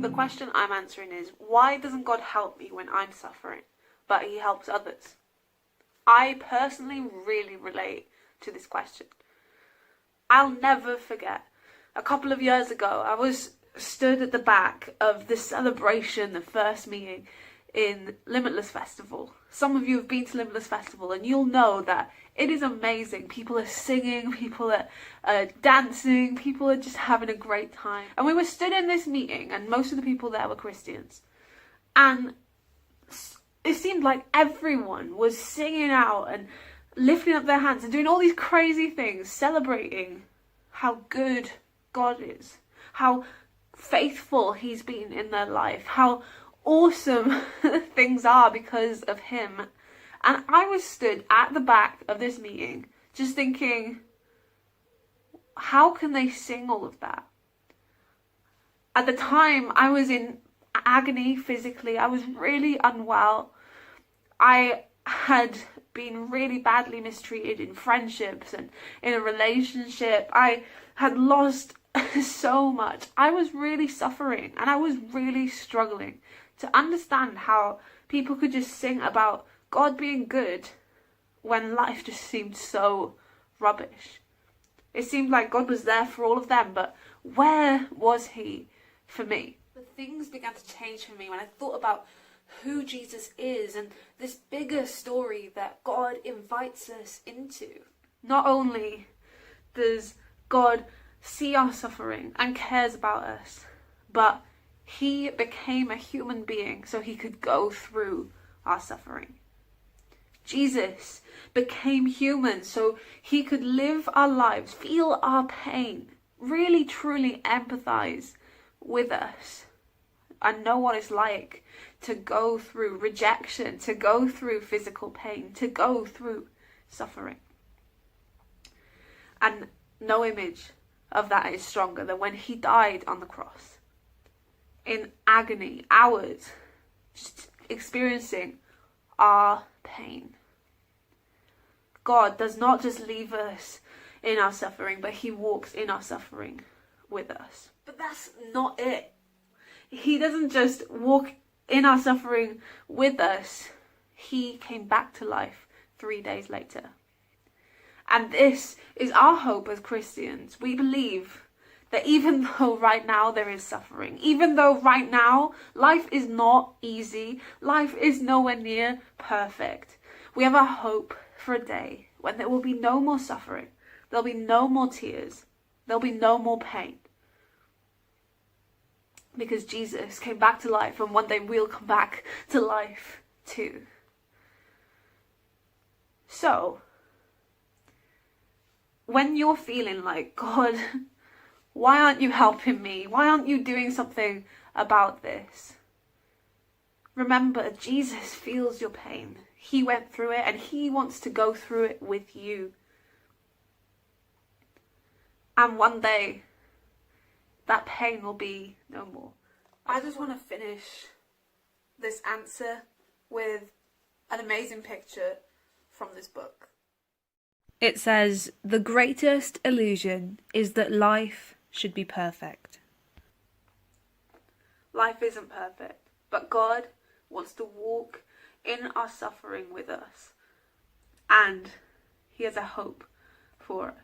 The question I'm answering is, why doesn't God help me when I'm suffering, but he helps others? I personally really relate to this question. I'll never forget, a couple of years ago, I was stood at the back of the celebration, the first meeting in Limitless Festival. Some of you have been to Limitless Festival and you'll know that it is amazing. People are singing, people are dancing, people are just having a great time. And we were stood in this meeting and most of the people there were Christians. And it seemed like everyone was singing out and lifting up their hands and doing all these crazy things, celebrating how good God is, how faithful he's been in their life, how awesome things are because of him. And I was stood at the back of this meeting just thinking, how can they sing all of that? At the time, I was in agony physically. I was really unwell. I had been really badly mistreated in friendships and in a relationship. I had lost so much. I was really suffering and I was really struggling to understand how people could just sing about God being good when life just seemed so rubbish. It seemed like God was there for all of them, but where was he for me? But things began to change for me when I thought about who Jesus is and this bigger story that God invites us into. Not only does God see our suffering and cares about us, but he became a human being so he could go through our suffering. Jesus became human so he could live our lives, feel our pain, really truly empathize with us and know what it's like to go through rejection, to go through physical pain, to go through suffering. And no image of that is stronger than when he died on the cross in agony, hours, just experiencing our pain. God does not just leave us in our suffering, but he walks in our suffering with us. But that's not it. He doesn't just walk in our suffering with us. He came back to life 3 days later. And this is our hope as Christians. We believe that even though right now there is suffering, even though right now life is not easy, life is nowhere near perfect, we have a hope for a day when there will be no more suffering, there'll be no more tears, there'll be no more pain. Because Jesus came back to life, and one day we'll come back to life too. So, when you're feeling like, God, why aren't you helping me? Why aren't you doing something about this? Remember, Jesus feels your pain. He went through it and he wants to go through it with you. And one day, that pain will be no more. I just want to finish this answer with an amazing picture from this book. It says, "The greatest illusion is that life should be perfect." Life isn't perfect, but God wants to walk in our suffering with us, and he has a hope for us.